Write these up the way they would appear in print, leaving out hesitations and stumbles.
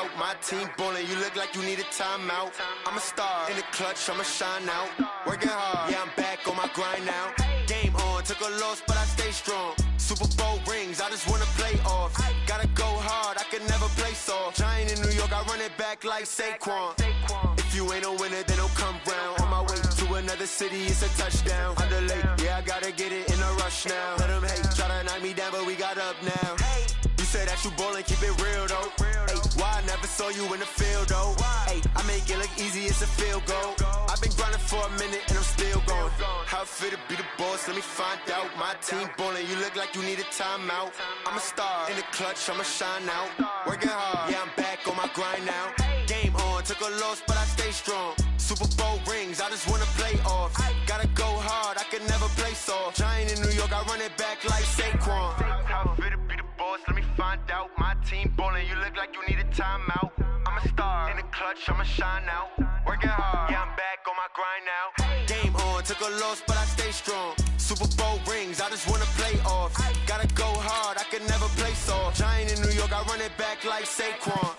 out. My team ballin', you look like you need a timeout. I'm a star in the clutch, I'ma shine out. Working hard, yeah, I'm back on my grind now. Game on, took a loss, but I stay strong. Super Bowl rings, I just wanna play off. Gotta go hard, I can never play soft. Giant in New York, I run it back like Saquon. If you ain't a winner, then don't come round. On my way to another city, it's a touchdown. Underlay, yeah, I gotta get it in a rush now. Let them hate, try to knock me down, but we got up now. You say that you ballin', keep it real though. Ay, why I never saw you in the field though? Ay, I make it look easy, it's a field goal. I've been grinding for a minute and I'm still going. How it feel to be the boss, let me find out. My team ballin', you look like you need a timeout. I'm a star in the clutch, I'ma shine out. Working hard, yeah, I'm back on my grind now. Game on, took a loss, but I stay strong. Super Bowl rings, I just wanna play off. Gotta go hard, I can never play soft. Giant in New York, I run it back like Saquon. How it feel to be the boss, let me find out. My team ballin', you look like you need a timeout. I'm a star in the clutch, I'ma shine out. Working hard, yeah, I'm back on my grind now. Game on, took a loss, but I stay strong. Super Bowl rings, I just wanna play off. Gotta go hard, I can never play soft. Giant in New York, I run it back like Saquon.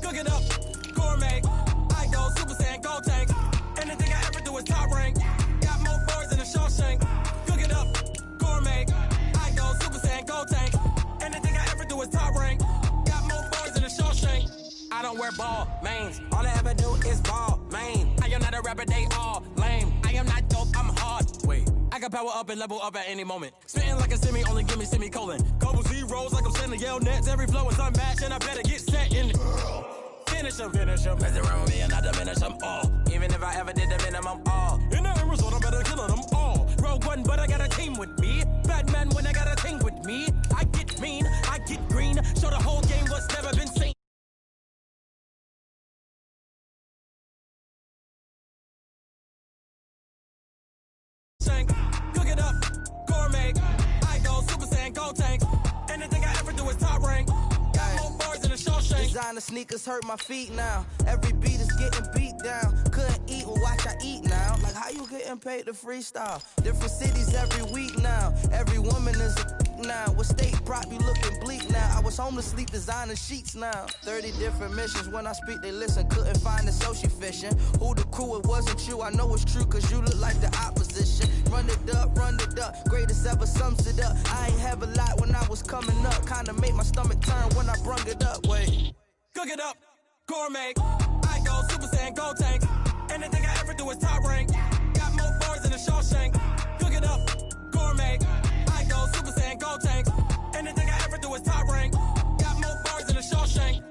Cook it up, gourmet. I go Super Saiyan, gold tank. Anything I ever do is top rank. Got more boards than a Shawshank. Cook it up, gourmet. I go Super Saiyan, gold tank. Anything I ever do is top rank. Got more boards than a Shawshank. I don't wear ball mains. All I ever do is ball main. I am not a rapper, they all lame. I am not dope, I'm hard. Wait, I can power up and level up at any moment. Spitting like a semi, only give me semicolon. Couple zeros like I'm sending yell nets. Every flow is unmatched and I better get set in. Finish them. Mess around with me and I diminish them all. Even if I ever did the minimum all. In the end result, I better kill them all. Rogue One, but I got a team with me. Batman when I got a team with me. I get mean, I get green. Show the whole game what's never been seen. Cook it up, gourmet. I go Super Saiyan, gold tank. Anything I ever do is top rank. Got more bars than a Shawshank. Designer sneakers hurt my feet now. Every beat is getting beat down. Couldn't eat, well watch I eat now. Like how you getting paid to freestyle? Different cities every week now. Every woman is a now. With state prop, you looking bleak now. I was home to sleep, designer sheets now. 30 different missions. When I speak, they listen. Couldn't find it, so she fishing. Who the crew? It wasn't you. I know it's true, cause you look like the opposition. Run it up, greatest ever sums it up. I ain't have a lot when I was coming up. Kinda made my stomach turn when I brung it up. Wait. Cook it up, gourmet. I go Super Saiyan, gold tank. Anything I ever do is top rank. Got more bars than a Shawshank. Cook it up, gourmet. I go Super Saiyan, gold tank. Anything I ever do is top rank. Got more bars than a Shawshank.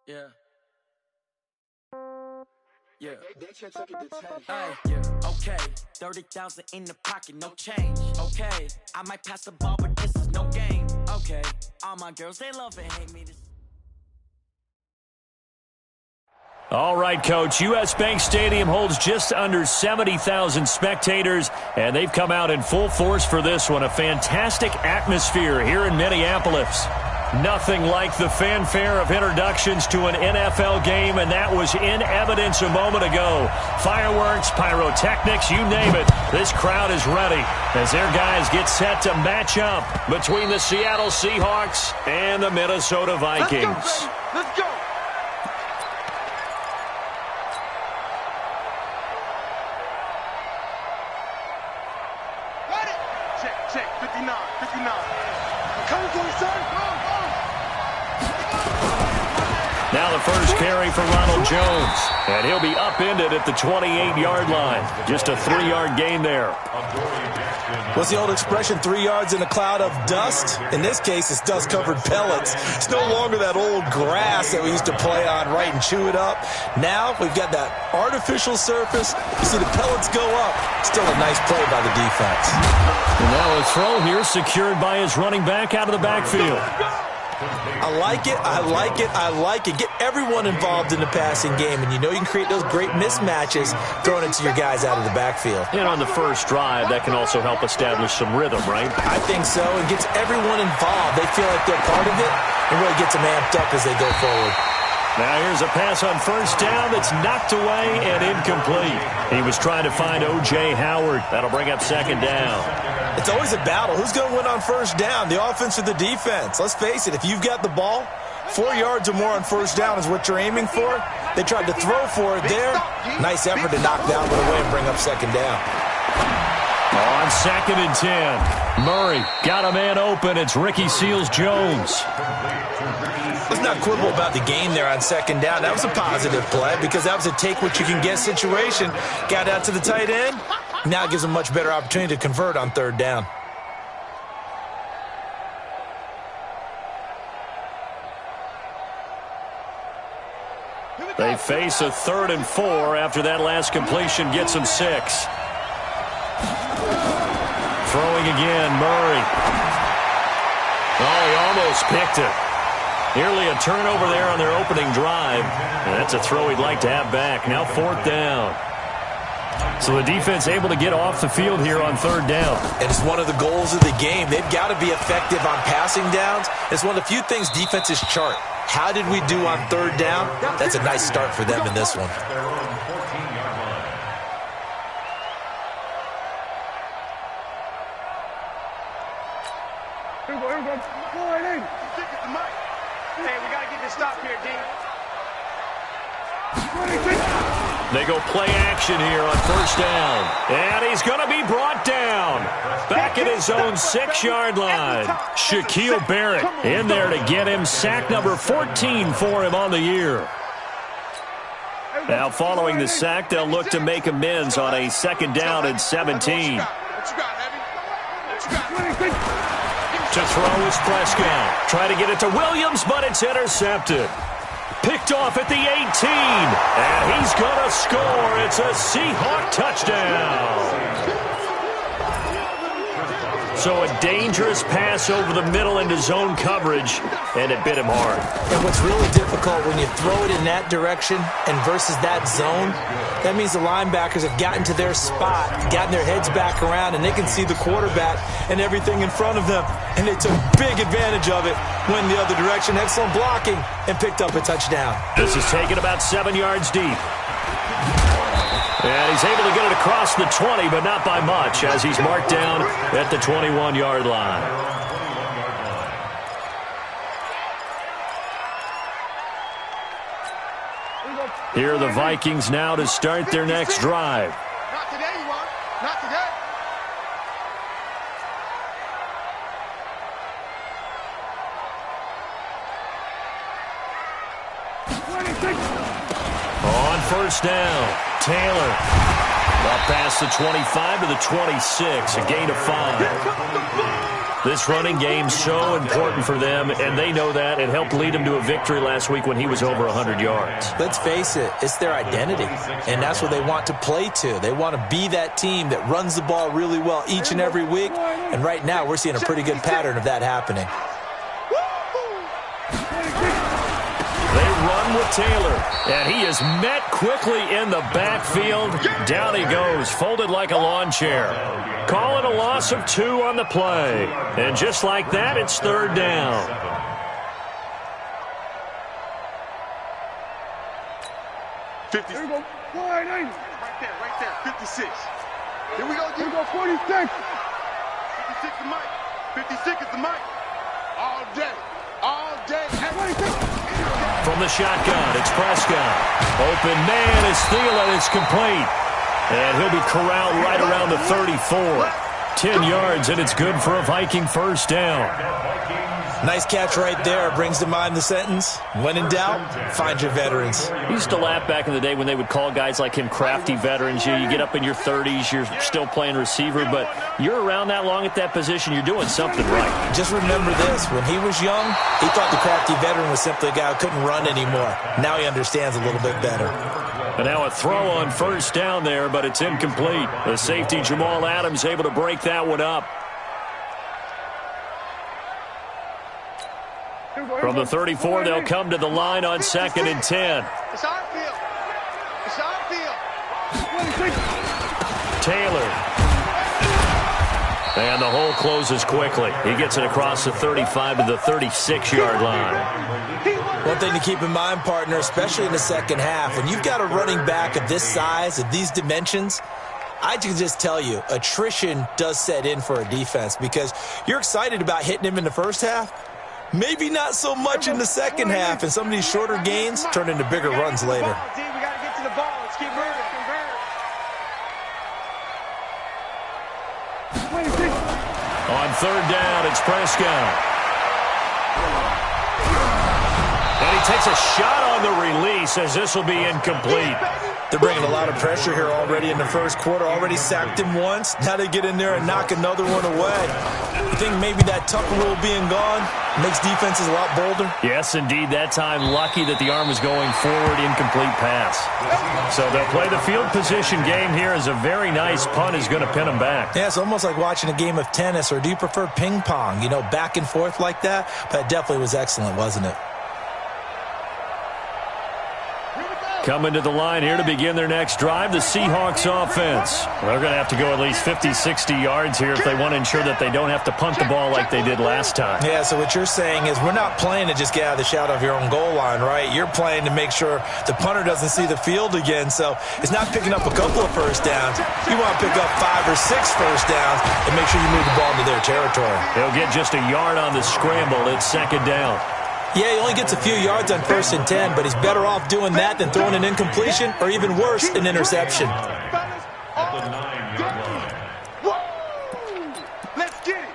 Yeah. Yeah. Yeah. Okay. 30,000 in the pocket, no change. Okay. I might pass the ball, but this is no game. Okay. All my girls, they love and hate me. All right, Coach. U.S. Bank Stadium holds just under 70,000 spectators, and they've come out in full force for this one. A fantastic atmosphere here in Minneapolis. Nothing like the fanfare of introductions to an NFL game, and that was in evidence a moment ago. Fireworks, pyrotechnics, you name it. This crowd is ready as their guys get set to match up between the Seattle Seahawks and the Minnesota Vikings. Let's go, baby. Let's go. Check, 59. Come on, son. Go. Now the first carry for Ronald Jones. And he'll be upended at the 28-yard line. Just a 3-yard gain there. What's the old expression, 3 yards in a cloud of dust? In this case, it's dust-covered pellets. It's no longer that old grass that we used to play on, right, and chew it up. Now we've got that artificial surface. You see the pellets go up. Still a nice play by the defense. And now a throw here secured by his running back out of the backfield. I like it, I like it, I like it. Get everyone involved in the passing game, and you know you can create those great mismatches throwing it to your guys out of the backfield. And on the first drive, that can also help establish some rhythm, right? I think so. It gets everyone involved. They feel like they're part of it, and really gets them amped up as they go forward. Now here's a pass on first down that's knocked away and incomplete. He was trying to find O.J. Howard. That'll bring up second down. It's always a battle. Who's going to win on first down, the offense or the defense? Let's face it, if you've got the ball, 4 yards or more on first down is what you're aiming for. They tried to throw for it there. Nice effort to knock that one away and bring up second down. On 2nd and 10. Murray got a man open. It's Ricky Seals-Jones. Let's not quibble about the game there on second down. That was a positive play because that was a take-what-you-can-get situation. Got out to the tight end. Now it gives them a much better opportunity to convert on third down. They face a 3rd and 4 after that last completion gets them 6. Throwing again, Murray. Oh, he almost picked it. Nearly a turnover there on their opening drive. And that's a throw he'd like to have back. Now 4th down. So the defense able to get off the field here on 3rd down. And it's one of the goals of the game. They've got to be effective on passing downs. It's one of the few things defenses chart. How did we do on 3rd down? That's a nice start for them in this one. Hey, we got to get this stop here, D. They go play action here on 1st down. And he's going to be brought down. Back at his own 6-yard line. Shaquille Barrett in there to get him. Sack number 14 for him on the year. Now following the sack, they'll look to make amends on a 2nd down and 17. To throw is Prescott. Try to get it to Williams, but it's intercepted. Picked off at the 18. And he's going to score. It's a Seahawk touchdown. So a dangerous pass over the middle into zone coverage, and it bit him hard. And what's really difficult when you throw it in that direction and versus that zone, that means the linebackers have gotten to their spot, gotten their heads back around, and they can see the quarterback and everything in front of them. And they took big advantage of it, went the other direction, excellent blocking, and picked up a touchdown. This is taken about 7 yards deep. And he's able to get it across the 20, but not by much, as he's marked down at the 21-yard line. Here are the Vikings now to start their next drive. Not today, you are. Not today. On 1st down, Taylor. Up past the 25 to the 26, a gain of 5. This running game's so important for them, and they know that. It helped lead them to a victory last week when he was over 100 yards. Let's face it, it's their identity, and that's what they want to play to. They want to be that team that runs the ball really well each and every week, and right now we're seeing a pretty good pattern of that happening. With Taylor, and he is met quickly in the backfield. Down he goes, folded like a lawn chair. Call it a loss of 2 on the play. And just like that, it's 3rd down. Here we go. Right there. 56. Here we go, dude. 46. 56 is Mike. 56 is the Mike. All day. From the shotgun, it's Prescott. Open man is Thielen. It's complete. And he'll be corralled right around the 34. 10 yards, and it's good for a Viking 1st down. Nice catch right there. Brings to mind the sentence, when in doubt, find your veterans. We used to laugh back in the day when they would call guys like him crafty veterans. You get up in your 30s, you're still playing receiver, but you're around that long at that position, you're doing something right. Just remember this. When he was young, he thought the crafty veteran was simply a guy who couldn't run anymore. Now he understands a little bit better. And now a throw on first down there, but it's incomplete. The safety, Jamal Adams, able to break that one up. From the 34, they'll come to the line on 2nd and 10. It's our field. It's our field. Taylor. And the hole closes quickly. He gets it across the 35 to the 36-yard line. One thing to keep in mind, partner, especially in the second half, when you've got a running back of this size, of these dimensions, I can just tell you, attrition does set in for a defense because you're excited about hitting him in the first half. Maybe not so much in the second half, and some of these shorter gains turn into bigger runs later. We got to get to the ball. Let's keep moving. On 3rd down, it's Prescott. And he takes a shot on the release as this will be incomplete. They're bringing a lot of pressure here already in the first quarter. Already sacked him once. Now they get in there and knock another one away. You think maybe that Tucker rule being gone makes defenses a lot bolder? Yes, indeed. That time, lucky that the arm was going forward, incomplete pass. So they'll play the field position game here as a very nice punt is going to pin them back. Yeah, it's almost like watching a game of tennis, or do you prefer ping pong? You know, back and forth like that? But it definitely was excellent, wasn't it? Coming to the line here to begin their next drive, the Seahawks offense. They're going to have to go at least 50, 60 yards here if they want to ensure that they don't have to punt the ball like they did last time. Yeah, so what you're saying is we're not playing to just get out of the shadow of your own goal line, right? You're playing to make sure the punter doesn't see the field again. So it's not picking up a couple of first downs. You want to pick up 5 or 6 first downs and make sure you move the ball into their territory. They'll get just a yard on the scramble. It's 2nd down. Yeah, he only gets a few yards on 1st and 10, but he's better off doing that than throwing an incompletion or even worse, an interception. Let's get it.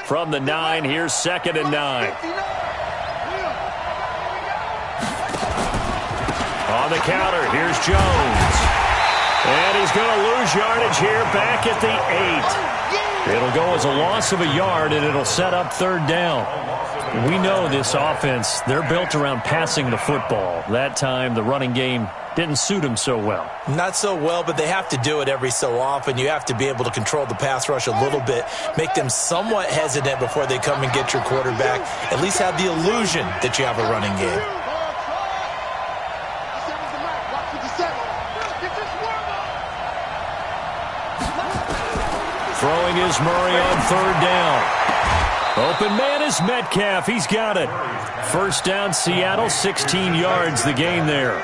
From the 9, here's 2nd and 9. On the counter, here's Jones. And he's going to lose yardage here back at the 8. It'll go as a loss of a yard, and it'll set up 3rd down. We know this offense, they're built around passing the football. That time, the running game didn't suit them so well. Not so well, but they have to do it every so often. You have to be able to control the pass rush a little bit, make them somewhat hesitant before they come and get your quarterback. At least have the illusion that you have a running game. Throwing is Murray on 3rd down. Open man is Metcalf. He's got it. 1st down, Seattle, 16 yards the gain there.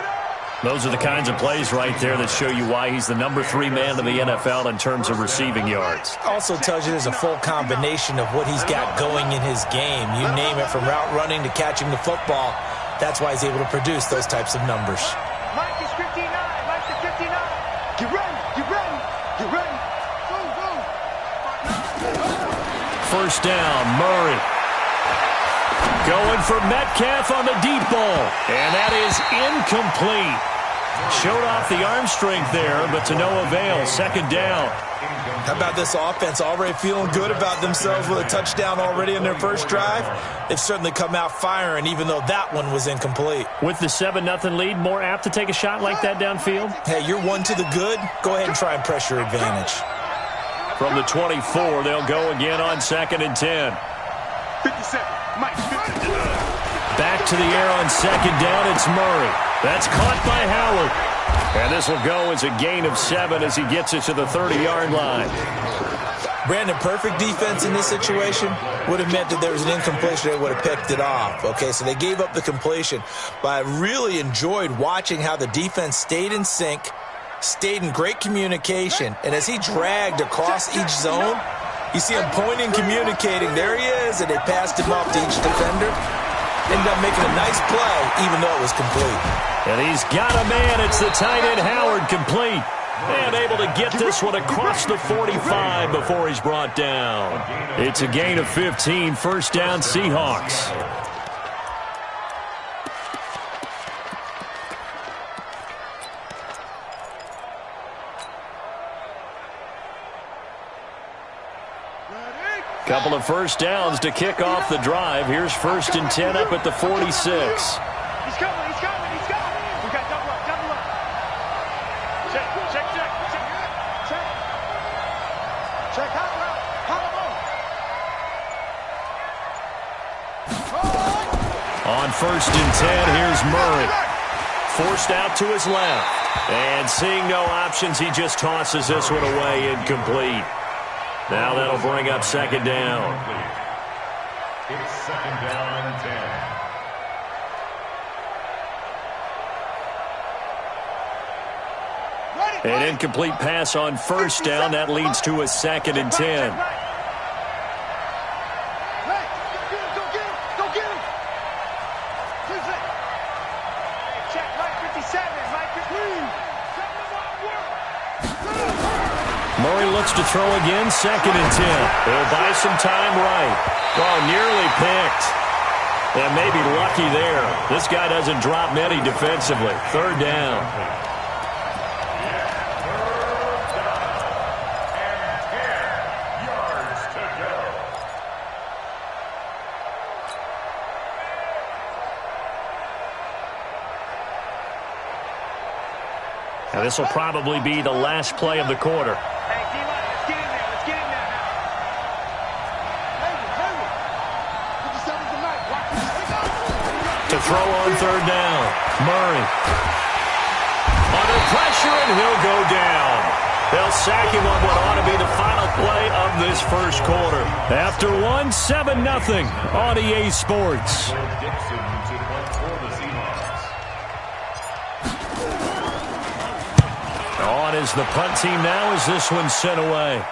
Those are the kinds of plays right there that show you why he's the number 3 man in the NFL in terms of receiving yards. Also tells you there's a full combination of what he's got going in his game. You name it, from route running to catching the football. That's why he's able to produce those types of numbers. Mike is 59. Mike is 59. Get ready. Get ready. Get ready. Go, go. 1st down, Murray. Going for Metcalf on the deep ball. And that is incomplete. Showed off the arm strength there, but to no avail. 2nd down. How about this offense already feeling good about themselves with a touchdown already in their first drive? They've certainly come out firing, even though that one was incomplete. With the 7-0 lead, more apt to take a shot like that downfield? Hey, you're one to the good. Go ahead and try and press your advantage. From the 24, they'll go again on 2nd and 10. 57. Mike, 57. Back to the air on 2nd down, it's Murray. That's caught by Howard. And this will go as a gain of 7 as he gets it to the 30-yard line. Brandon, perfect defense in this situation would have meant that there was an incompletion. They would have picked it off. Okay, so they gave up the completion. But I really enjoyed watching how the defense stayed in sync, stayed in great communication, and as he dragged across each zone, you see him pointing, communicating. There he is, and they passed him off to each defender. ended up making a nice play, even though it was complete. And he's got a man. It's the tight end, Howard, complete. And able to get this one across the 45 before he's brought down. It's a gain of 15, first down, Seahawks. Couple of first downs to kick off the drive. Here's 1st and 10 up at the 46. He's coming, he's coming, he's coming. We got double up, double up. Check. Check, hot route. On 1st and 10, here's Murray. Forced out to his left. And seeing no options, he just tosses this one away, incomplete. Now that'll bring up 2nd down. It's 2nd down and 10. An incomplete pass on 1st down. That leads to a 2nd and 10. Go get him. Check, Mike 57. Mike 15. Murray looks to throw again, 2nd and 10. He'll buy some time right. Oh, nearly picked. And maybe lucky there. This guy doesn't drop many defensively. 3rd down. Now this will probably be the last play of the quarter. Hey, D-line, let's get in there. Let's get in there now. To throw on 3rd down. Murray. Under pressure, and he'll go down. They'll sack him on what ought to be the final play of this first quarter. After 7-0 on EA Sports. On is the punt team now as this one's sent away.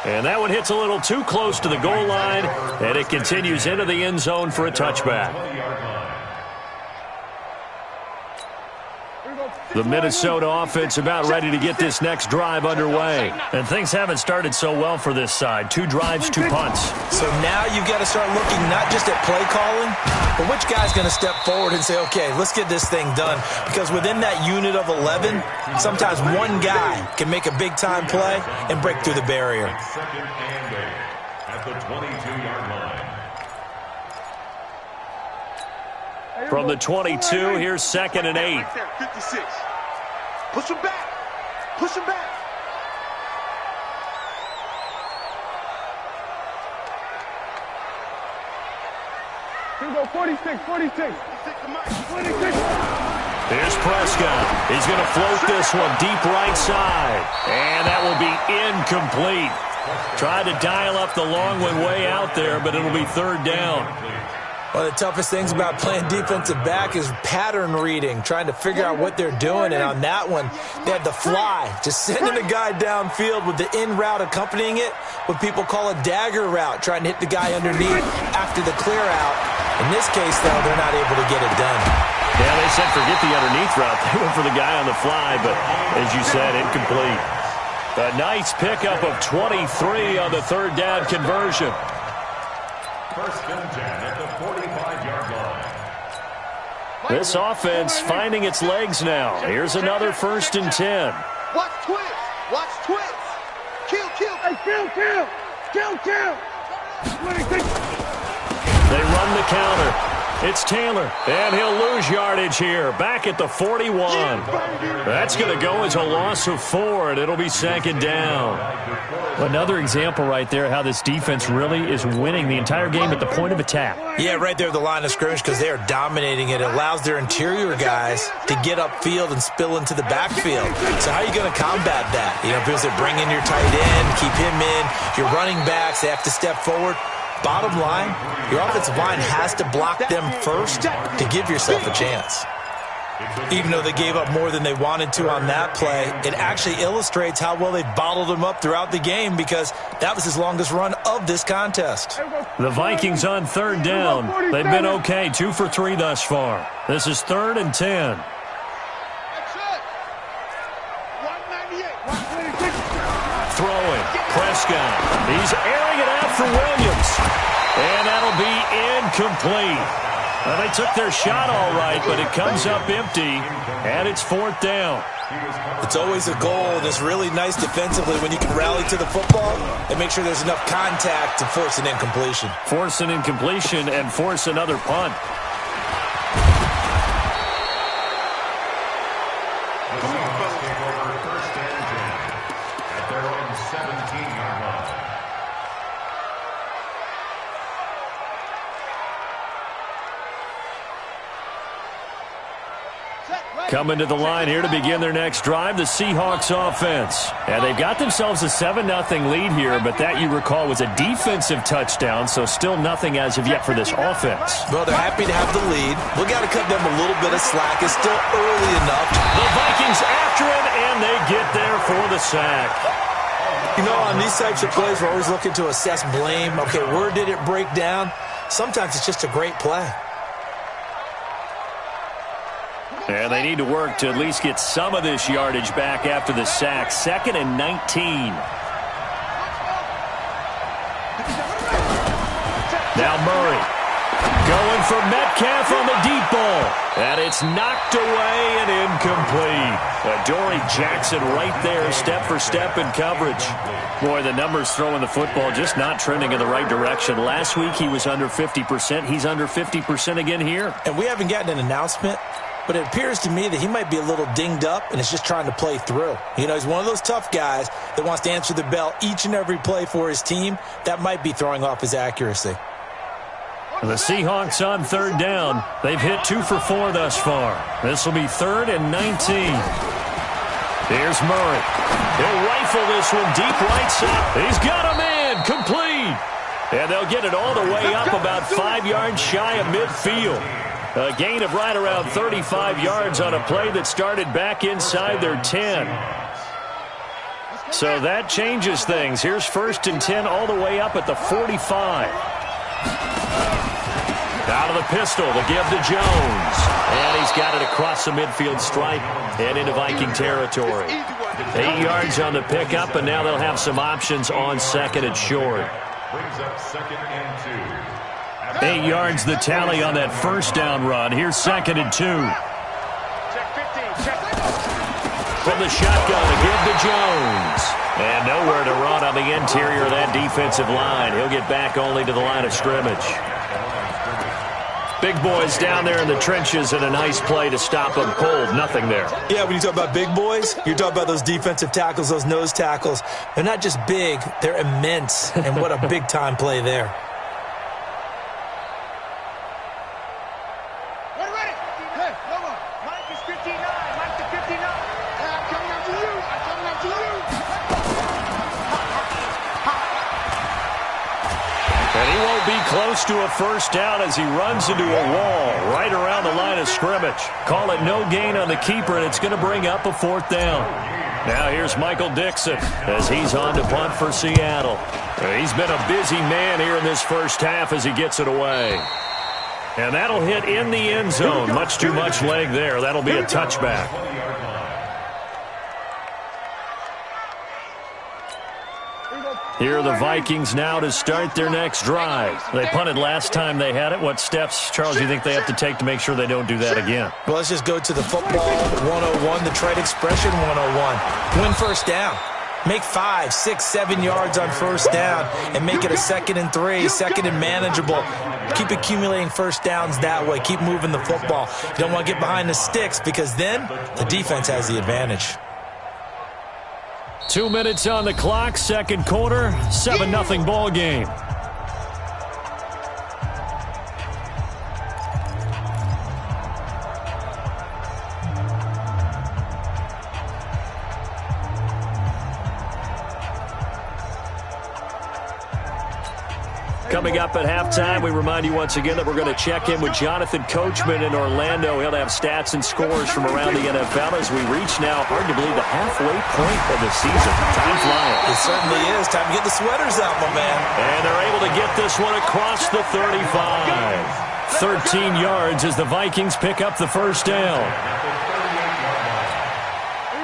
And that one hits a little too close to the goal line, and it continues into the end zone for a touchback. The Minnesota offense about ready to get this next drive underway. And things haven't started so well for this side. 2 drives, 2 punts. So now you've got to start looking not just at play calling, but which guy's going to step forward and say, okay, let's get this thing done. Because within that unit of 11, sometimes one guy can make a big-time play and break through the barrier. 2nd and 8 at the 22-yard line. From the 22, here's 2nd and 8. Right there, 56. Push him back. Push him back. Here we go, 46. 46. Here's Prescott. He's going to float this one deep right side. And that will be incomplete. Tried to dial up the long one way out there, but it'll be 3rd down. One of the toughest things about playing defensive back is pattern reading, trying to figure out what they're doing. And on that one, they had the fly, just sending a guy downfield with the in route accompanying it, what people call a dagger route, trying to hit the guy underneath after the clear out. In this case, though, they're not able to get it done. Yeah, they said forget the underneath route. They went for the guy on the fly, but as you said, incomplete. A nice pickup of 23 on the 3rd down conversion. 1st and 10 at the 45-yard line. This offense finding its legs now. Here's another 1st and 10. Watch twist. Watch twist. Kill. Hey, kill. 26. They run the counter. It's Taylor, and he'll lose yardage here. Back at the 41. That's going to go as a loss of 4, and it'll be 2nd down. Another example right there how this defense really is winning the entire game at the point of attack. Yeah, right there at the line of scrimmage because they are dominating it. It allows their interior guys to get upfield and spill into the backfield. So how are you going to combat that? You know, because they bring in your tight end, keep him in. Your running backs, they have to step forward. Bottom line, your offensive line has to block them first to give yourself a chance. Even though they gave up more than they wanted to on that play, it actually illustrates how well they bottled them up throughout the game because that was his longest run of this contest. The Vikings on third down. They've been okay, 2 for 3 thus far. This is 3rd and 10. Throwing, Prescott. He's airing it out for Williams. And that'll be incomplete. Well, they took their shot all right, but it comes up empty, and it's 4th down. It's always a goal, and it's really nice defensively when you can rally to the football and make sure there's enough contact to force an incompletion. Force an incompletion and force another punt. Coming to the line here to begin their next drive, the Seahawks offense. And they've got themselves a 7-0 lead here, but that, you recall, was a defensive touchdown, so still nothing as of yet for this offense. Well, they're happy to have the lead. We've got to cut them a little bit of slack. It's still early enough. The Vikings after him, and they get there for the sack. You know, on these types of plays, we're always looking to assess blame. Okay, where did it break down? Sometimes it's just a great play. And they need to work to at least get some of this yardage back after the sack. 2nd and 19. Now Murray going for Metcalf on the deep ball. And it's knocked away and incomplete. Adoree Jackson right there, step for step in coverage. Boy, the numbers throwing the football just not trending in the right direction. Last week he was under 50%. He's under 50% again here. And we haven't gotten an announcement, but it appears to me that he might be a little dinged up and is just trying to play through. You know, he's one of those tough guys that wants to answer the bell each and every play for his team. That might be throwing off his accuracy. The Seahawks on third down. They've hit 2 for 4 thus far. This will be 3rd and 19. Here's Murray. He'll rifle this one deep right side. He's got him in. Complete. And they'll get it all the way up about 5 yards shy of midfield. A gain of right around 35 yards on a play that started back inside their 10. So that changes things. Here's 1st and 10 all the way up at the 45. Out of the pistol, the give to Jones. And he's got it across the midfield stripe and into Viking territory. 8 yards on the pickup, and now they'll have some options on 2nd and short. Brings up 2nd and 2. 8 yards the tally on that first down run. Here's 2nd and 2. From the shotgun, a give to Jones. And nowhere to run on the interior of that defensive line. He'll get back only to the line of scrimmage. Big boys down there in the trenches, and a nice play to stop them cold. Nothing there. Yeah, when you talk about big boys, you're talking about those defensive tackles, those nose tackles. They're not just big, they're immense. And what a big-time play there. Close to a first down as he runs into a wall right around the line of scrimmage. Call it no gain on the keeper, and it's going to bring up a 4th down. Now here's Michael Dixon as he's on to punt for Seattle. He's been a busy man here in this first half as he gets it away. And that'll hit in the end zone. Much too much leg there. That'll be a touchback. Here are the Vikings now to start their next drive. They punted last time they had it. What steps, Charles, do you think they have to take to make sure they don't do that again? Well, let's just go to the football 101, the trade expression 101. Win first down. Make 5, 6, 7 yards on first down and make it a 2nd and 3, 2nd and manageable. Keep accumulating first downs that way. Keep moving the football. You don't want to get behind the sticks because then the defense has the advantage. 2 minutes on the clock, second quarter, 7-0 ball game. Coming up at halftime, we remind you once again that we're going to check in with Jonathan Coachman in Orlando. He'll have stats and scores from around the NFL as we reach now, hard to believe, the halfway point of the season. Time flying. It certainly is. Time to get the sweaters out, my man. And they're able to get this one across the 35. 13 yards as the Vikings pick up the first down.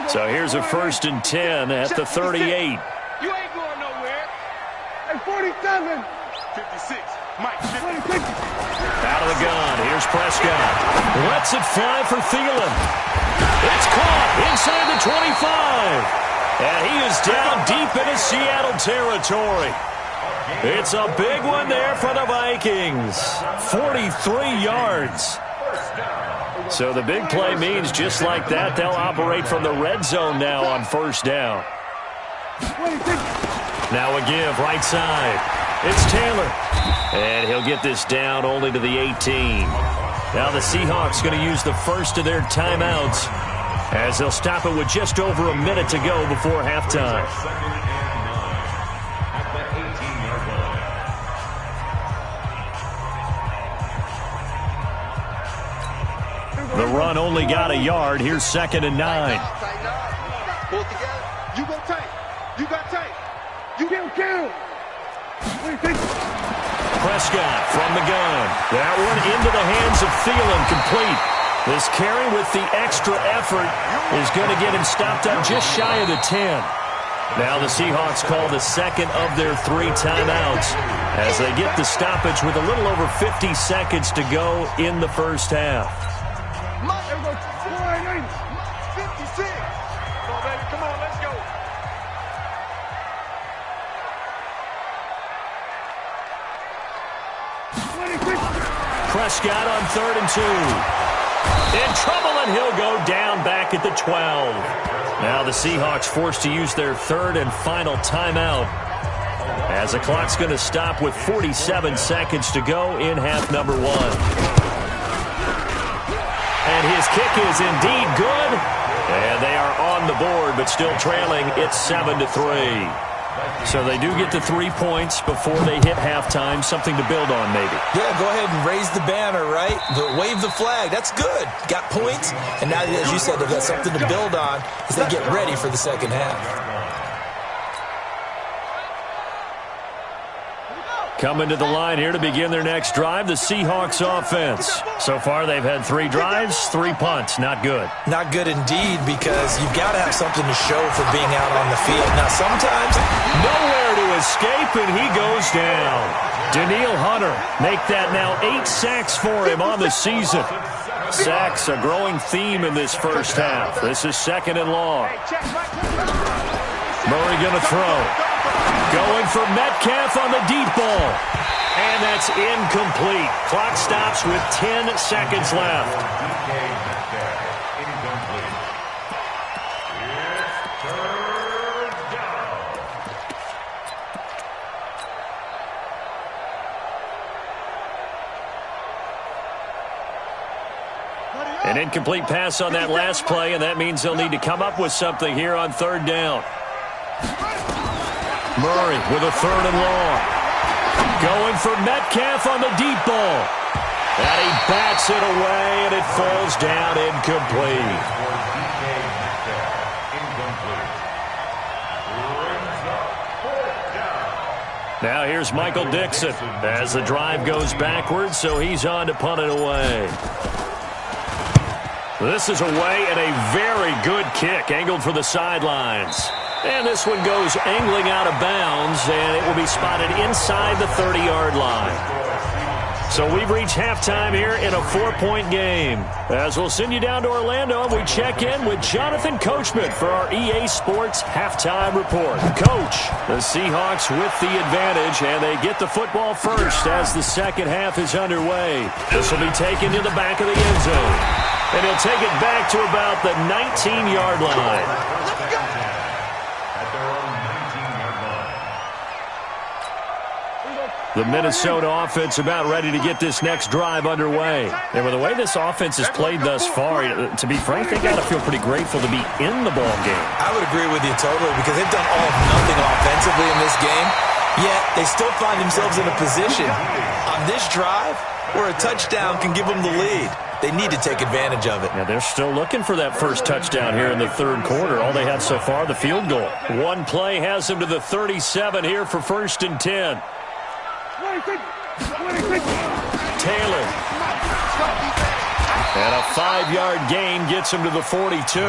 So here's a 1st and 10 at the 38. You ain't going nowhere. Hey, 47. 56. Mike, 26. Out of the gun. Here's Prescott. Lets it fly for Thielen. It's caught inside the 25. And he is down deep into Seattle territory. It's a big one there for the Vikings. 43 yards. So the big play means just like that, they'll operate from the red zone now on first down. Now a give right side. It's Taylor. And he'll get this down only to the 18. Now the Seahawks going to use the first of their timeouts as they'll stop it with just over a minute to go before halftime. The run only got a yard. Here's 2nd and 9. Pull it together. You go tank. You got tank. You Kill. Prescott from the gun. That one into the hands of Thielen, complete. This carry with the extra effort is going to get him stopped up just shy of the 10. Now the Seahawks call the second of their 3 timeouts as they get the stoppage with a little over 50 seconds to go in the first half. 56. Come on, baby. Come on, let's go. Prescott on 3rd and 2. In trouble, and he'll go down back at the 12. Now the Seahawks forced to use their 3rd and final timeout as the clock's going to stop with 47 seconds to go in half number 1. And his kick is indeed good. And they are on the board, but still trailing. It's 7-3. So they do get the 3 points before they hit halftime. Something to build on, maybe. Yeah, go ahead and raise the banner, right? Wave the flag. That's good. Got points. And now, as you said, they've got something to build on as they get ready for the second half. Coming to the line here to begin their next drive, the Seahawks offense. So far, they've had 3 drives, 3 punts. Not good. Not good indeed, because you've got to have something to show for being out on the field. Now, sometimes nowhere to escape, and he goes down. Danielle Hunter make that now 8 sacks for him on the season. Sacks, a growing theme in this first half. This is 2nd and long. Murray going to throw. Going for Metcalf on the deep ball. And that's incomplete. Clock stops with 10 seconds left. An incomplete pass on that last play, and that means they'll need to come up with something here on 3rd down. Murray with a 3rd and long. Going for Metcalf on the deep ball. And he bats it away, and it falls down incomplete. Now here's Michael Dixon as the drive goes backwards, so he's on to punt it away. This is away, and a very good kick angled for the sidelines. And this one goes angling out of bounds, and it will be spotted inside the 30-yard line. So we've reached halftime here in a 4-point game. As we'll send you down to Orlando, we check in with Jonathan Coachman for our EA Sports Halftime Report. Coach, the Seahawks with the advantage, and they get the football first as the second half is underway. This will be taken to the back of the end zone. And he'll take it back to about the 19-yard line. The Minnesota offense about ready to get this next drive underway. And with the way this offense has played thus far, to be frank, they got to feel pretty grateful to be in the ball game. I would agree with you totally, because they've done all of nothing offensively in this game. Yet they still find themselves in a position on this drive where a touchdown can give them the lead. They need to take advantage of it. Yeah, they're still looking for that first touchdown here in the third quarter. All they had so far, the field goal. One play has them to the 37 here for 1st and 10. Taylor. And a 5-yard gain gets him to the 42.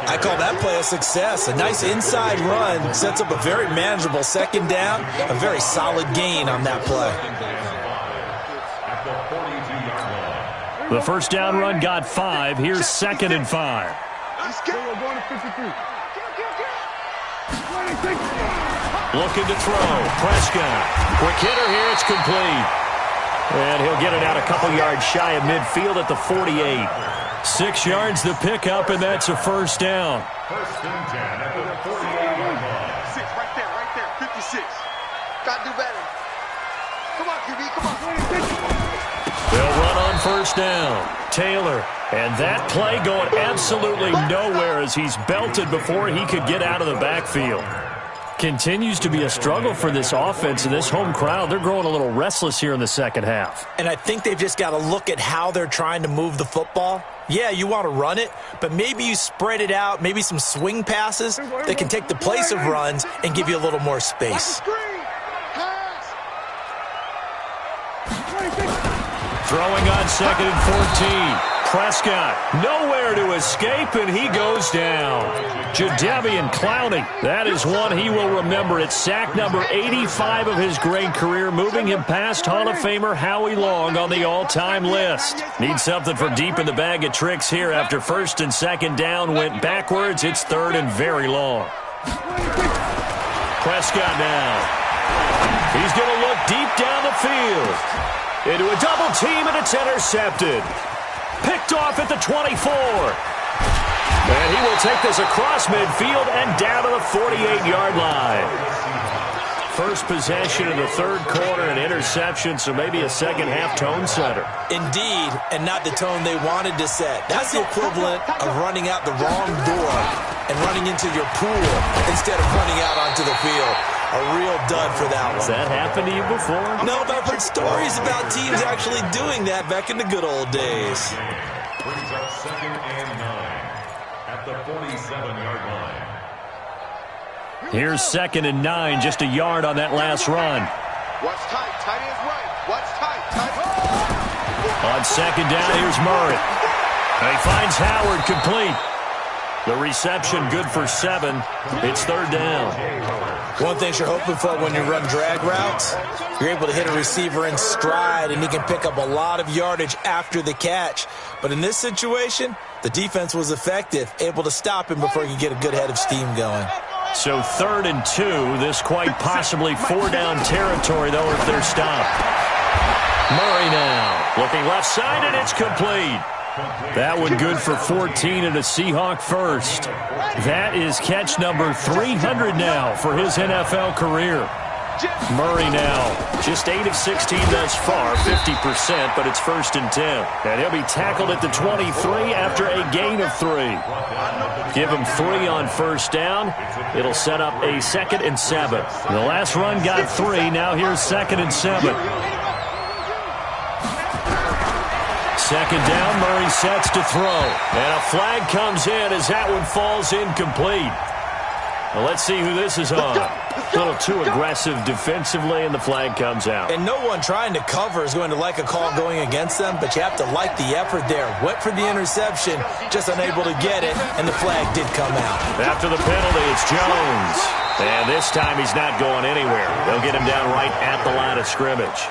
I call that play a success. A nice inside run sets up a very manageable second down. A very solid gain on that play. The first down run got 5. Here's 2nd and 5. Looking to throw. Prescott. Quick hitter here. It's complete. And he'll get it out a couple yards shy of midfield at the 48. 6 yards the pickup, and that's a first down. 1st and 10 at the 48-yard line. 6 right there, 56. Got to do better. Come on, QB, come on. They'll run on first down. Taylor, and that play going absolutely nowhere as he's belted before he could get out of the backfield. Continues to be a struggle for this offense and this home crowd. They're growing a little restless here in the second half. And I think they've just got to look at how they're trying to move the football. Yeah, you want to run it, but maybe you spread it out, maybe some swing passes that can take the place of runs and give you a little more space. Throwing on 2nd and 14. Prescott, nowhere to escape, and he goes down. Jadeveon Clowney, that is one he will remember. It's sack number 85 of his great career, moving him past Hall of Famer Howie Long on the all-time list. Needs something for deep in the bag of tricks here after 1st and 2nd down went backwards. It's 3rd and very long. Prescott now. He's going to look deep down the field. Into a double team, and it's intercepted. Picked off at the 24. And he will take this across midfield and down to the 48-yard line. First possession in the third quarter, an interception, so maybe a second-half tone setter. Indeed, and not the tone they wanted to set. That's the equivalent of running out the wrong door and running into your pool instead of running out onto the field. A real dud for that one. Has that happened to you before? No, but I've heard stories about teams actually doing that back in the good old days. Brings up 2nd and 9 at the 47-yard line. Here's 2nd and 9, just a yard on that last run. Watch tight. Tight ends right. Watch tight. Tight. On 2nd down, here's Murray. And he finds Howard complete. The reception good for 7. It's 3rd down. One thing you're hoping for when you run drag routes, you're able to hit a receiver in stride, and he can pick up a lot of yardage after the catch. But in this situation, the defense was effective, able to stop him before he could get a good head of steam going. So 3rd and 2. This quite possibly 4-down territory, though, if they're stopped. Murray now. Looking left side, and it's complete. That one good for 14 and a Seahawk first. That is catch number 300 now for his NFL career. Murray now just 8 of 16 thus far, 50%, but it's 1st and 10. And he'll be tackled at the 23 after a gain of 3. Give him 3 on first down. It'll set up a 2nd and 7. The last run got 3. Now here's 2nd and 7. 2nd down, Murray sets to throw. And a flag comes in as that one falls incomplete. Well, let's see who this is on. A little too aggressive defensively, and the flag comes out. And no one trying to cover is going to like a call going against them, but you have to like the effort there. Went for the interception, just unable to get it, and the flag did come out. After the penalty, it's Jones. And this time he's not going anywhere. They'll get him down right at the line of scrimmage.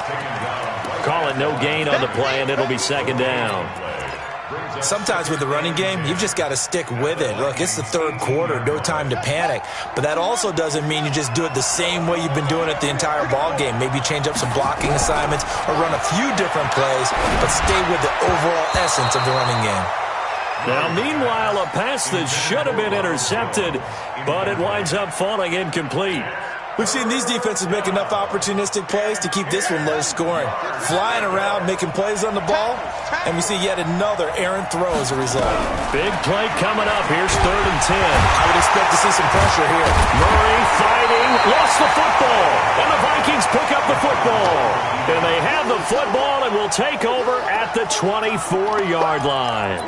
Call it no gain on the play, and it'll be 2nd down. Sometimes with the running game, you've just got to stick with it. Look, it's the third quarter, no time to panic. But that also doesn't mean you just do it the same way you've been doing it the entire ball game. Maybe change up some blocking assignments or run a few different plays, but stay with the overall essence of the running game. Now, meanwhile, a pass that should have been intercepted, but it winds up falling incomplete. We've seen these defenses make enough opportunistic plays to keep this one low scoring. Flying around, making plays on the ball, and we see yet another errant throw as a result. Big play coming up. Here's 3rd and 10. I would expect to see some pressure here. Murray fighting, lost the football, and the Vikings pick up the football. And they have the football and will take over at the 24-yard line.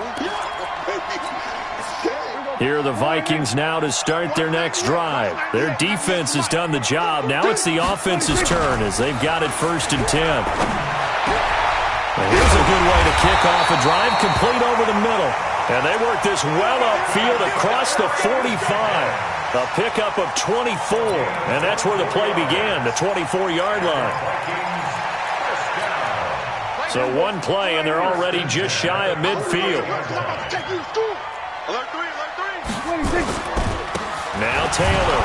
Here are the Vikings now to start their next drive. Their defense has done the job. Now it's the offense's turn as they've got it 1st and 10. And here's a good way to kick off a drive, complete over the middle. And they work this well upfield across the 45. A pickup of 24. And that's where the play began, the 24-yard line. So one play, and they're already just shy of midfield. Now Taylor.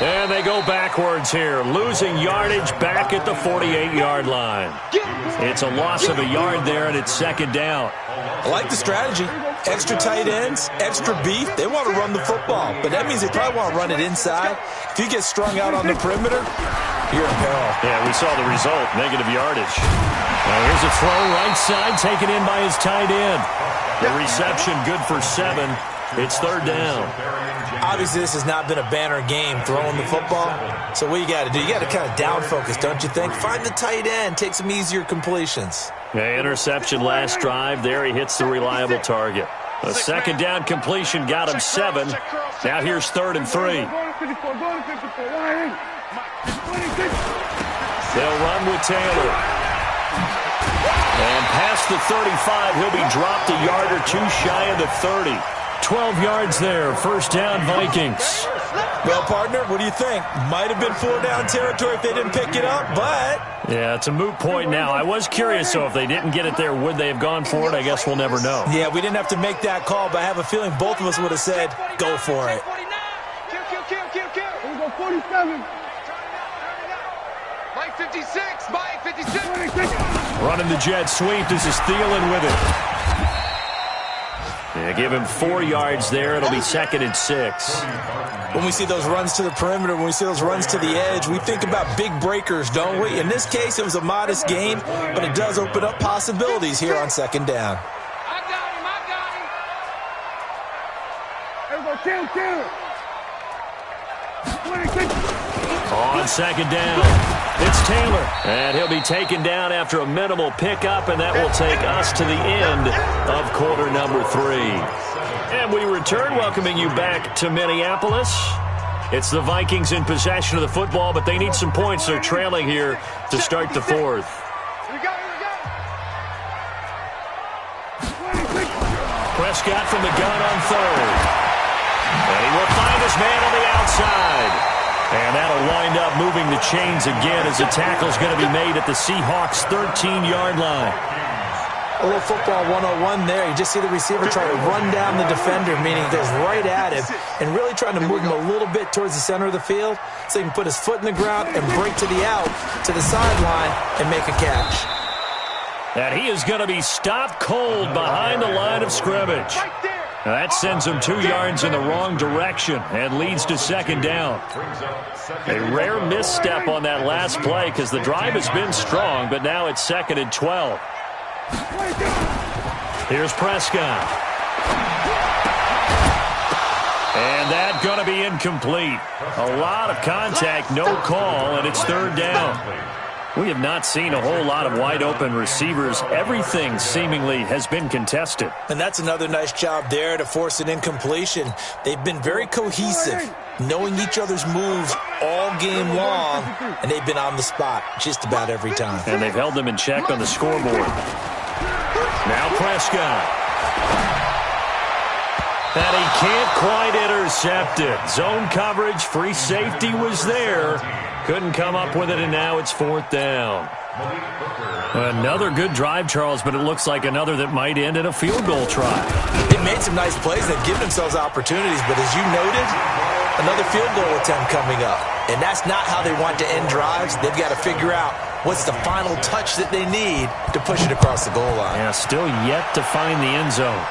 And they go backwards here, losing yardage back at the 48-yard line. It's a loss of a yard there, and it's 2nd down. I like the strategy. Extra tight ends, extra beef. They want to run the football, but that means they probably want to run it inside. If you get strung out on the perimeter, you're in peril. Yeah, we saw the result, negative yardage. Now here's a throw right side, taken in by his tight end. The reception good for 7. It's 3rd down. Obviously, this has not been a banner game throwing the football. So what you got to do, you got to kind of down focus, don't you think? Find the tight end, take some easier completions. Yeah, interception last drive. There he hits the reliable target. A 2nd down completion got him 7. Now here's 3rd and 3. They'll run with Taylor. And past the 35, he'll be dropped a yard or two shy of the 30. 12 yards there, 1st down Vikings. Well, partner, what do you think? Might have been 4-down territory if they didn't pick it up, but... Yeah, it's a moot point now. I was curious, so if they didn't get it there, would they have gone for it? I guess we'll never know. Yeah, we didn't have to make that call, but I have a feeling both of us would have said, go for it. Here we go, 47. Mike 56, Mike 56. 26. Running the jet sweep. This is Thielen with it. Yeah, give him 4 yards there. It'll be 2nd and 6. When we see those runs to the perimeter, when we see those runs to the edge, we think about big breakers, don't we? In this case, it was a modest gain, but it does open up possibilities here on 2nd down. I got him. Here we go, Taylor. 26. On 2nd down, it's Taylor. And he'll be taken down after a minimal pickup, and that will take us to the end of quarter number 3. And we return, welcoming you back to Minneapolis. It's the Vikings in possession of the football, but they need some points. They're trailing here to start the 4th. Prescott from the gun on 3rd. And he will find his man on the outside. And that'll wind up moving the chains again as the tackle's going to be made at the Seahawks' 13-yard line. A little football 101 there. You just see the receiver try to run down the defender, meaning he goes right at him and really trying to move him a little bit towards the center of the field so he can put his foot in the ground and break to the out, to the sideline, and make a catch. And he is going to be stopped cold behind the line of scrimmage. Now that sends him 2 yards in the wrong direction and leads to 2nd down. A rare misstep on that last play because the drive has been strong, but now it's 2nd and 12. Here's Prescott. And that's going to be incomplete. A lot of contact, no call, and it's 3rd down. We have not seen a whole lot of wide-open receivers. Everything seemingly has been contested. And that's another nice job there to force an incompletion. They've been very cohesive, knowing each other's moves all game long, and they've been on the spot just about every time. And they've held them in check on the scoreboard. Now Prescott. And he can't quite intercept it. Zone coverage, free safety was there. Couldn't come up with it, and now it's 4th down. Another good drive, Charles, but it looks like another that might end in a field goal try. They've made some nice plays. They've given themselves opportunities, but as you noted, another field goal attempt coming up. And that's not how they want to end drives. They've got to figure out what's the final touch that they need to push it across the goal line. Yeah, still yet to find the end zone.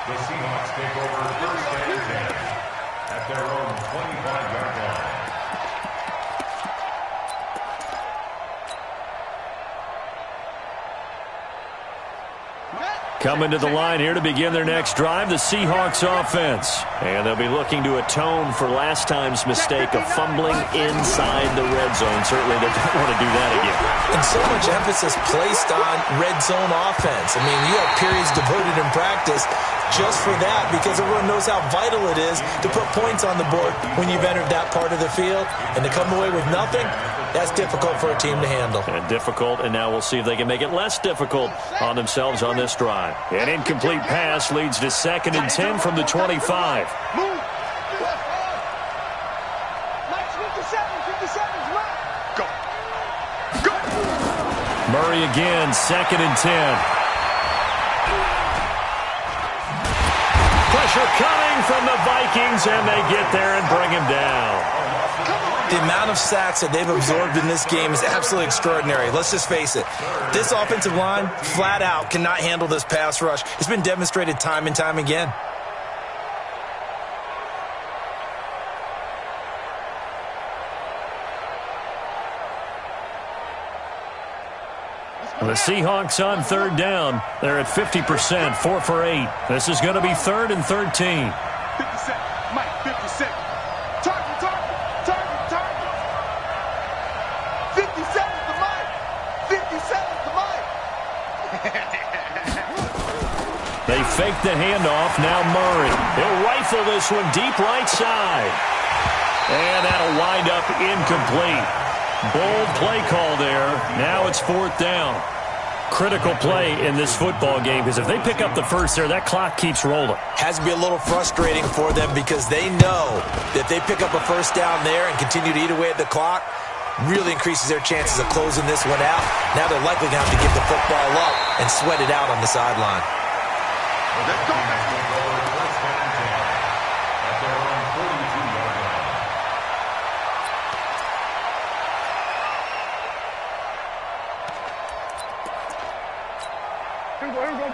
The Seahawks take over 1st and 10. at their own 25-yard line. Coming to the line here to begin their next drive, the Seahawks offense. And they'll be looking to atone for last time's mistake of fumbling inside the red zone. Certainly they don't want to do that again. And so much emphasis placed on red zone offense. I mean, you have periods devoted in practice just for that because everyone knows how vital it is to put points on the board when you've entered that part of the field. And to come away with nothing, that's difficult for a team to handle. And difficult, and now we'll see if they can make it less difficult on themselves on this drive. An incomplete pass leads to 2nd and 10 from the 25. Move. 57, Go. Go. Murray again, 2nd and 10. Pressure coming from the Vikings, and they get there and bring him down. The amount of sacks that they've absorbed in this game is absolutely extraordinary. Let's just face it. This offensive line, flat out, cannot handle this pass rush. It's been demonstrated time and time again. The Seahawks on 3rd down. They're at 50%, 4 for 8. This is going to be 3rd and 13. 50 seconds. Mike, 50 seconds. Target. 50 seconds to Mike. 50 seconds to Mike. They fake the handoff. Now Murray. He'll rifle this one deep right side. And that'll wind up incomplete. Bold play call there. Now it's 4th down. Critical play in this football game because if they pick up the first there, that clock keeps rolling. Has to be a little frustrating for them because they know that if they pick up a first down there and continue to eat away at the clock, really increases their chances of closing this one out. Now they're likely going to have to give the football up and sweat it out on the sideline. Let's go.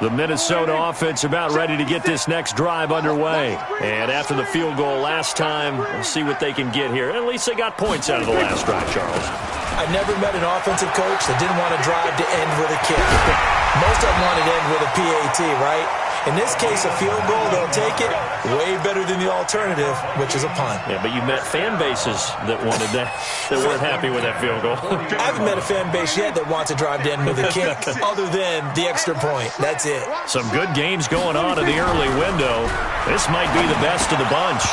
The Minnesota offense about ready to get this next drive underway. And after the field goal last time, we'll see what they can get here. At least they got points out of the last drive, Charles. I've never met an offensive coach that didn't want to drive to end with a kick. Most of them wanted to end with a PAT, right? In this case, a field goal, they'll take it. Way better than the alternative, which is a punt. Yeah, but you met fan bases that wanted that, that weren't happy with that field goal. I haven't met a fan base yet that wants to drive to end with a kick, other than the extra point. That's it. Some good games going on in the early window. This might be the best of the bunch.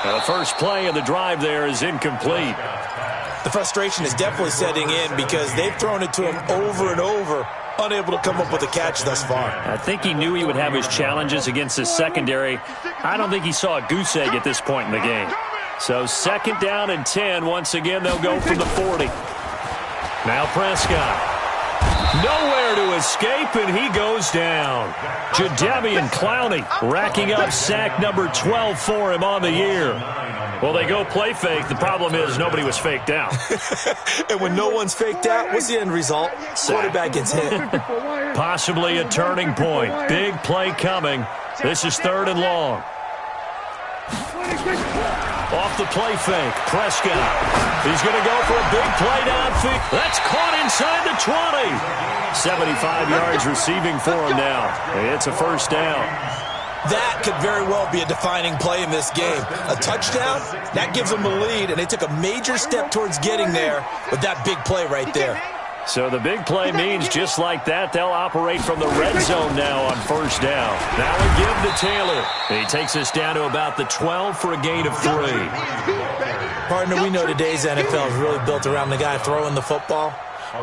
The first play of the drive there is incomplete. The frustration is definitely setting in because they've thrown it to him over and over, unable to come up with a catch thus far. I think he knew he would have his challenges against his secondary. I don't think he saw a goose egg at this point in the game. So 2nd down and 10. Once again, they'll go from the 40. Now Prescott. Nowhere to escape, and he goes down. Jadeveon Clowney racking up sack number 12 for him on the year. Well, they go play fake. The problem is nobody was faked out. And when no one's faked out, what's the end result? Quarterback gets hit. Possibly a turning point. Big play coming. This is 3rd and long. Off the play fake, Prescott. He's going to go for a big play downfield. That's caught inside the 20. 75 yards receiving for him now. It's a first down. That could very well be a defining play in this game. A touchdown, that gives them the lead, and they took a major step towards getting there with that big play right there. So the big play means just like that, they'll operate from the red zone now on first down. Now we give to Taylor. He takes us down to about the 12 for a gain of 3. Partner, we know today's NFL is really built around the guy throwing the football.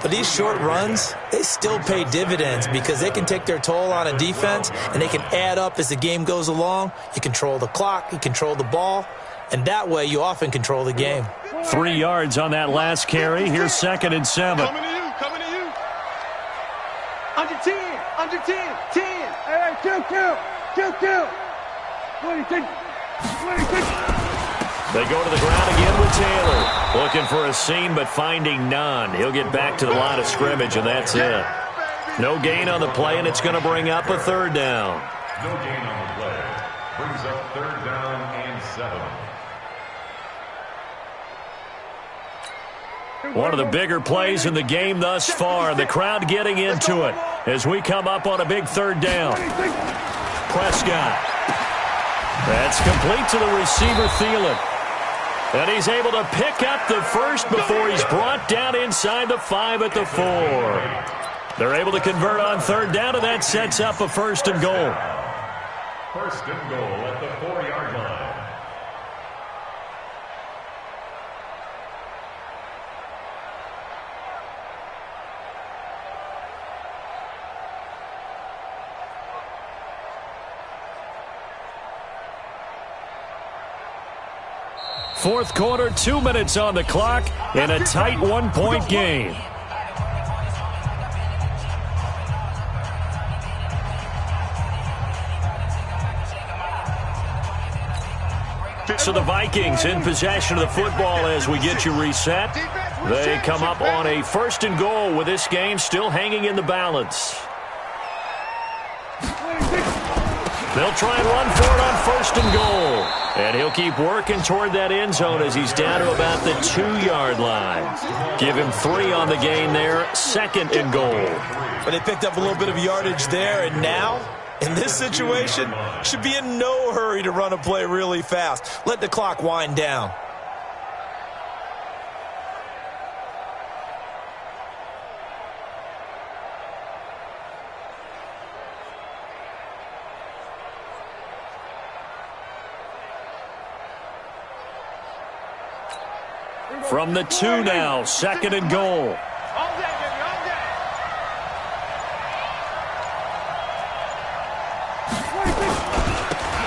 But these short runs, they still pay dividends because they can take their toll on a defense and they can add up as the game goes along. You control the clock, you control the ball, and that way you often control the game. 3 yards on that last carry. Here's 2nd and 7. Coming to you. Under 10. 10. Hey, kill. 26. They go to the ground again with Taylor. Looking for a seam, but finding none. He'll get back to the line of scrimmage, and that's it. No gain on the play, and it's going to bring up a 3rd down. No gain on the play. Brings up 3rd down and 7. One of the bigger plays in the game thus far. The crowd getting into it as we come up on a big third down. Prescott. That's complete to the receiver, Thielen. And he's able to pick up the first before he's brought down inside the 5 at the 4. They're able to convert on third down, and that sets up a 1st and goal. 1st and goal at the 4-yard line. Fourth quarter, 2 minutes on the clock in a tight 1-point game. So the Vikings in possession of the football as we get you reset. They come up on a 1st and goal with this game still hanging in the balance. They'll try and run for it on 1st and goal. And he'll keep working toward that end zone as he's down to about the 2-yard line. Give him 3 on the gain there, 2nd and goal. But they picked up a little bit of yardage there, and now, in this situation, should be in no hurry to run a play really fast. Let the clock wind down. From the 2 now, 2nd and goal. All day, baby, all day.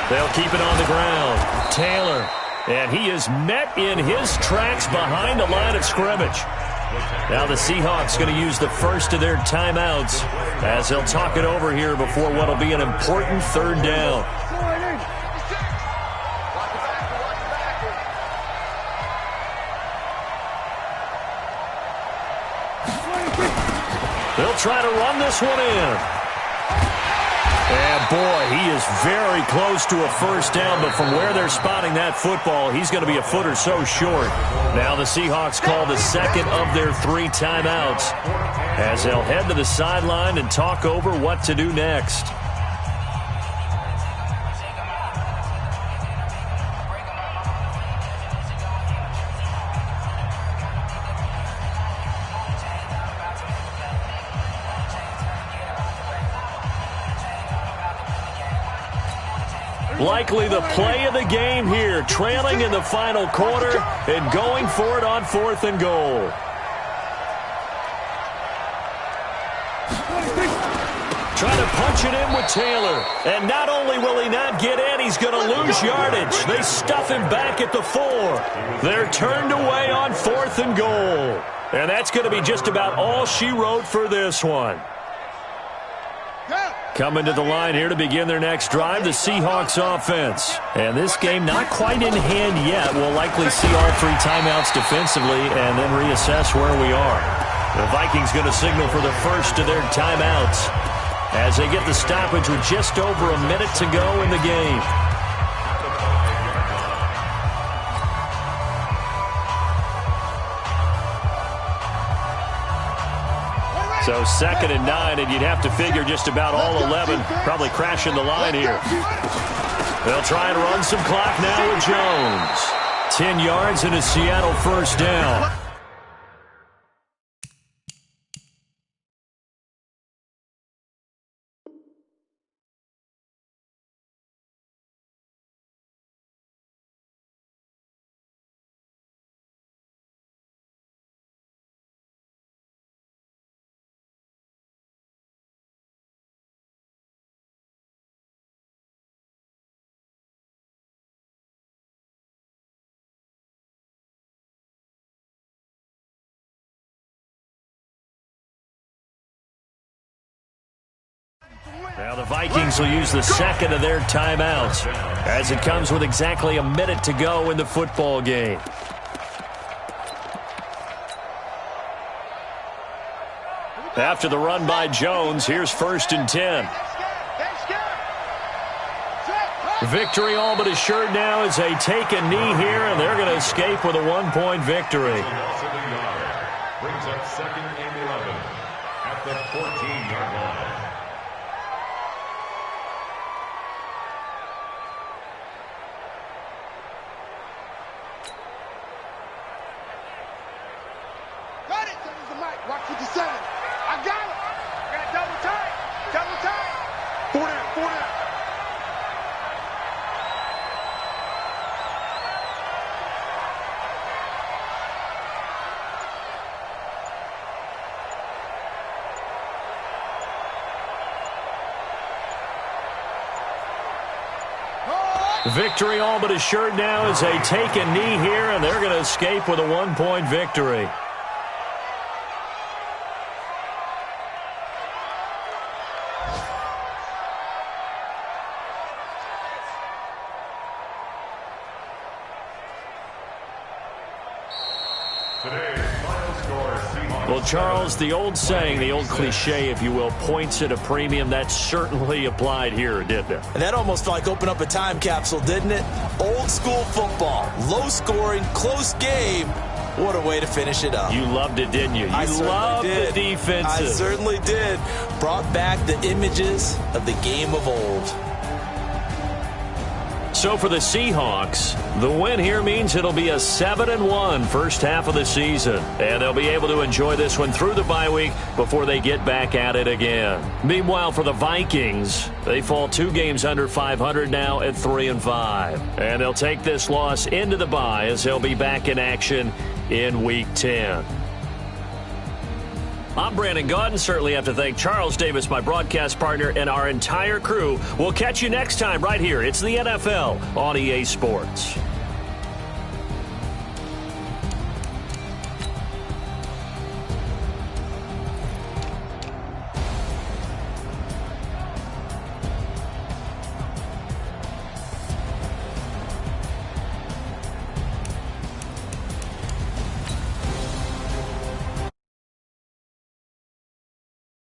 They'll keep it on the ground. Taylor, and he is met in his tracks behind the line of scrimmage. Now the Seahawks going to use the first of their timeouts as they'll talk it over here before what will be an important 3rd down. They'll try to run this one in. And, boy, he is very close to a 1st down, but from where they're spotting that football, he's going to be a foot or so short. Now the Seahawks call the 2nd of their 3 timeouts as they'll head to the sideline and talk over what to do next. Likely the play of the game here, trailing in the final quarter and going for it on 4th and goal. Trying to punch it in with Taylor. And not only will he not get in, he's going to lose yardage. They stuff him back at the 4. They're turned away on 4th and goal. And that's going to be just about all she wrote for this one. Coming to the line here to begin their next drive, the Seahawks offense. And this game not quite in hand yet. We'll likely see all 3 timeouts defensively and then reassess where we are. The Vikings going to signal for the first of their timeouts as they get the stoppage with just over a minute to go in the game. So 2nd and 9, and you'd have to figure just about all 11 probably crashing the line here. They'll try and run some clock now with Jones. 10 yards and a Seattle 1st down. Now the Vikings will use the 2nd of their timeouts as it comes with exactly a minute to go in the football game. After the run by Jones, here's 1st and 10. Victory all but assured now as they take a knee here, and they're going to escape with a 1-point victory. brings up 2nd and 11 at the 14-yard line. Got it. There's the mic. Watch 57. I got it. I got double time. Double time. 4 down. 4 down. Victory all but assured now as they take a knee here, and they're going to escape with a 1-point victory. Well, Charles, the old saying, the old cliche, if you will, points at a premium, that certainly applied here, didn't it? And that almost like opened up a time capsule, didn't it? Old school football, low scoring, close game. What a way to finish it up. You loved it, didn't you? You loved the defensive. I certainly did. Brought back the images of the game of old. So for the Seahawks, the win here means it'll be a 7-1 first half of the season. And they'll be able to enjoy this one through the bye week before they get back at it again. Meanwhile, for the Vikings, they fall 2 games under 500 now at 3-5. And they'll take this loss into the bye as they'll be back in action in Week 10. I'm Brandon Gaudin. Certainly have to thank Charles Davis, my broadcast partner, and our entire crew. We'll catch you next time right here. It's the NFL on EA Sports.